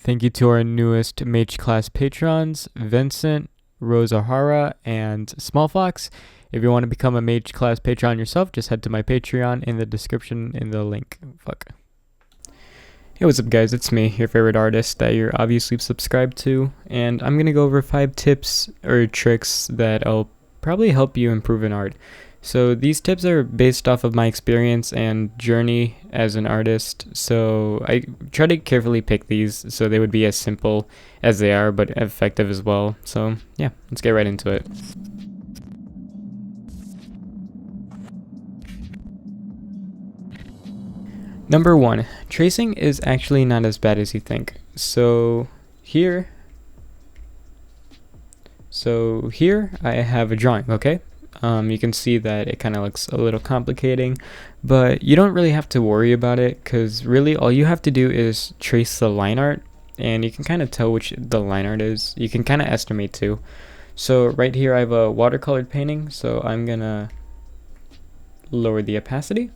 Thank you to our newest Mage Class patrons, Vincent, Rosahara, and Smallfox. If you want to become a Mage Class patron yourself, just head to my Patreon in the description in the link. Hey, what's up guys, it's me, your favorite artist that you're obviously subscribed to, and I'm going to go over 5 tips or tricks that'll probably help you improve in art. So these tips are based off of my experience and journey as an artist, so I try to carefully pick these so they would be as simple as they are, but effective as well. So yeah, let's get right into it. Number 1, tracing is actually not as bad as you think. So here I have a drawing, okay? You can see that it kind of looks a little complicating, but you don't really have to worry about it because really all you have to do is trace the line art, and you can kind of tell which the line art is. You can kind of estimate too. So right here I have a watercolored painting, so I'm gonna lower the opacity,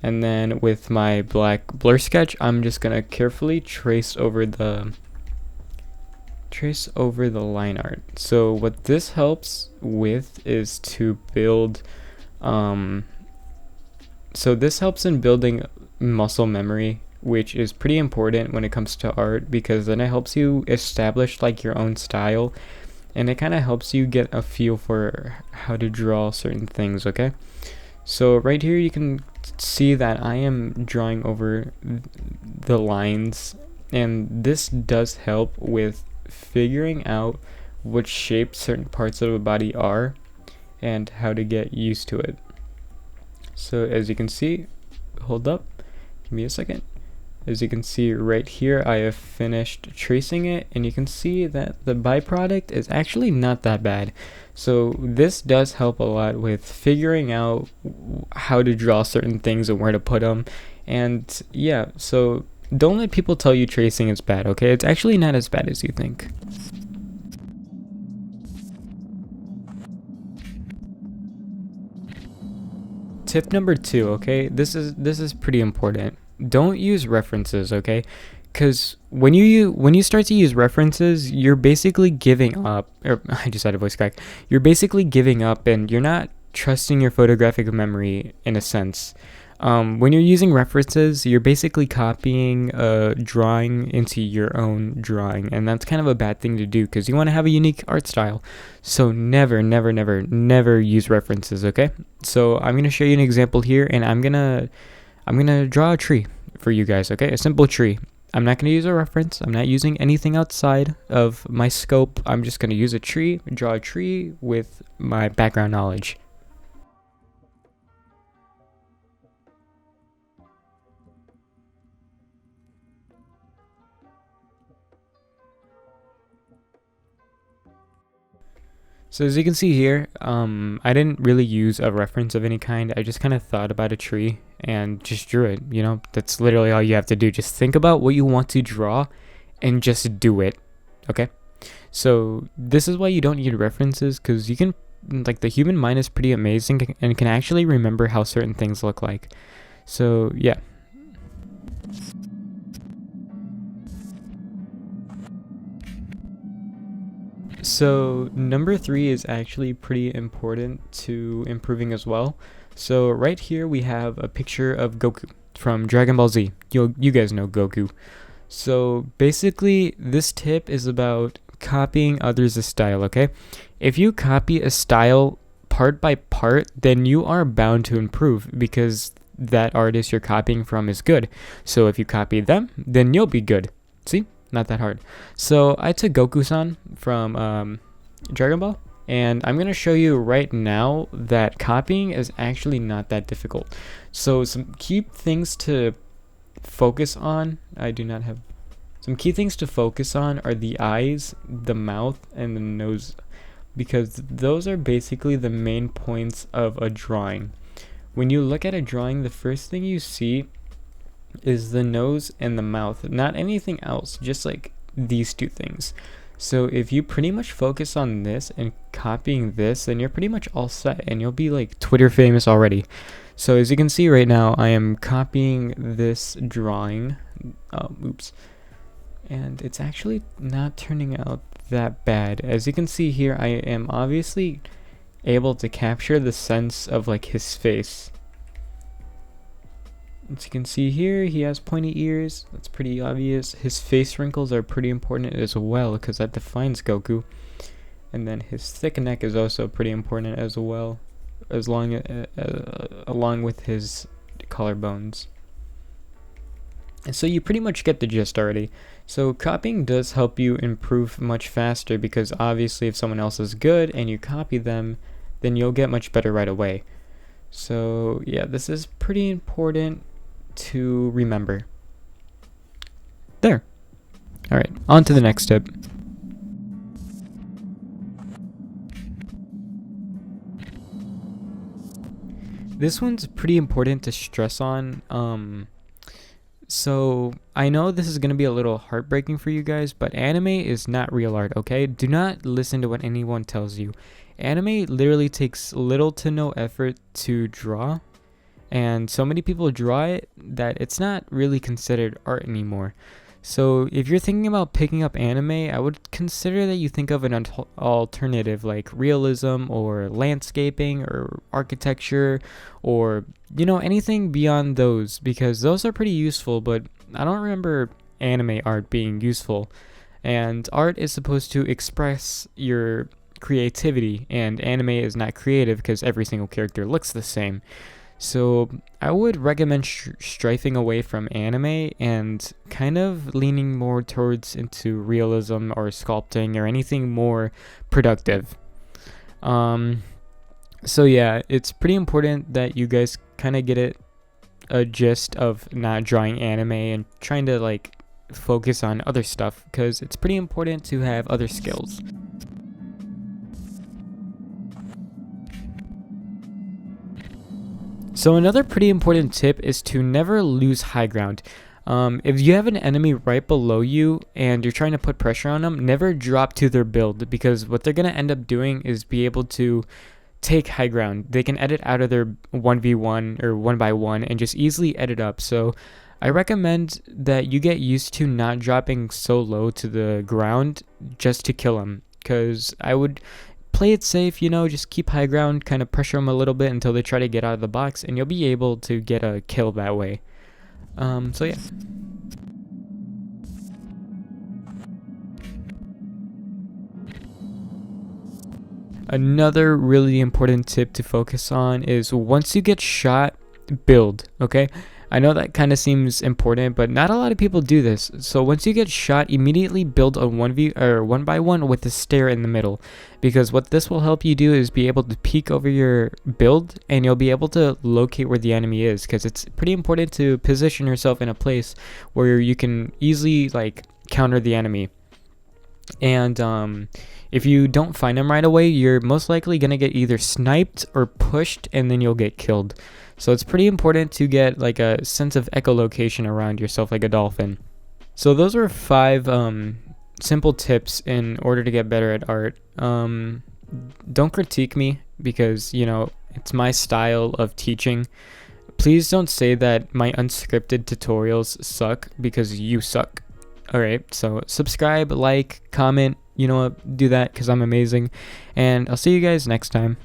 and then with my black blur sketch I'm just gonna carefully trace over the line art. So what this helps with is to build this helps in building muscle memory, which is pretty important when it comes to art, because then it helps you establish like your own style, and it kind of helps you get a feel for how to draw certain things. Okay, so right here you can see that I am drawing over the lines, and this does help with figuring out what shape certain parts of a body are and how to get used to it. So as you can see, hold up, give me a second. As you can see right here, I have finished tracing it, and you can see that the byproduct is actually not that bad. So this does help a lot with figuring out how to draw certain things and where to put them. And yeah, so don't let people tell you tracing is bad, okay? It's actually not as bad as you think. Tip number 2, okay? This is pretty important. Don't use references, okay? Because when you start to use references, you're basically giving up. Or I just had a voice crack. You're basically giving up, and you're not trusting your photographic memory in a sense. When you're using references, you're basically copying a drawing into your own drawing, and that's kind of a bad thing to do because you want to have a unique art style. So never use references, okay? So I'm going to show you an example here, and I'm going to draw a tree for you guys, okay? A simple tree. I'm not going to use a reference. I'm not using anything outside of my scope. I'm just going to use a tree, draw a tree with my background knowledge. So as you can see here, I didn't really use a reference of any kind. I just kind of thought about a tree and just drew it. You know, that's literally all you have to do. Just think about what you want to draw and just do it. Okay? So this is why you don't need references, because you can, like, the human mind is pretty amazing and can actually remember how certain things look like. So yeah. So number 3 is actually pretty important to improving as well. So right here we have a picture of Goku from Dragon Ball Z. You guys know Goku. So basically this tip is about copying others' style, okay? If you copy a style part by part, then you are bound to improve because that artist you're copying from is good. So if you copy them, then you'll be good. See? Not that hard. So I took Goku-san from Dragon Ball, and I'm going to show you right now that copying is actually not that difficult. So some key things to focus on, some key things to focus on are the eyes, the mouth, and the nose, because those are basically the main points of a drawing. When you look at a drawing, the first thing you see is the nose and the mouth, not anything else, just like these 2 things. So if you pretty much focus on this and copying this, then you're pretty much all set, and you'll be like Twitter famous already. So as you can see right now, I am copying this drawing, and it's actually not turning out that bad. As you can see here, I am obviously able to capture the sense of like his face. As you can see here, he has pointy ears. That's pretty obvious. His face wrinkles are pretty important as well, because that defines Goku. And then his thick neck is also pretty important as well, along with his collarbones. And so you pretty much get the gist already. So copying does help you improve much faster, because obviously if someone else is good and you copy them, then you'll get much better right away. So yeah, this is pretty important to remember. There. Alright, on to the next tip. This one's pretty important to stress on. So I know this is going to be a little heartbreaking for you guys, but anime is not real art, okay? Do not listen to what anyone tells you. Anime literally takes little to no effort to draw, and so many people draw it that it's not really considered art anymore. So if you're thinking about picking up anime, I would consider that you think of an alternative like realism or landscaping or architecture, or anything beyond those, because those are pretty useful, but I don't remember anime art being useful. And art is supposed to express your creativity, and anime is not creative because every single character looks the same. So I would recommend strifing away from anime and kind of leaning more towards into realism or sculpting or anything more productive. So yeah, it's pretty important that you guys kind of get a gist of not drawing anime and trying to like focus on other stuff, because it's pretty important to have other skills. So another pretty important tip is to never lose high ground. If you have an enemy right below you and you're trying to put pressure on them, never drop to their build, because what they're going to end up doing is be able to take high ground. They can edit out of their 1v1 or 1x1 and just easily edit up. So I recommend that you get used to not dropping so low to the ground just to kill them, because I would play it safe, just keep high ground, kind of pressure them a little bit until they try to get out of the box, and you'll be able to get a kill that way. So yeah. Another really important tip to focus on is once you get shot, build, okay? I know that kind of seems important, but not a lot of people do this. So once you get shot, immediately build a 1x1 with a stair in the middle, because what this will help you do is be able to peek over your build, and you'll be able to locate where the enemy is, because it's pretty important to position yourself in a place where you can easily like counter the enemy. And if you don't find them right away, you're most likely going to get either sniped or pushed, and then you'll get killed. So it's pretty important to get like a sense of echolocation around yourself like a dolphin. So those are 5 simple tips in order to get better at art. Don't critique me, because it's my style of teaching. Please don't say that my unscripted tutorials suck, because you suck. Alright, so subscribe, like, comment, do that, because I'm amazing. And I'll see you guys next time.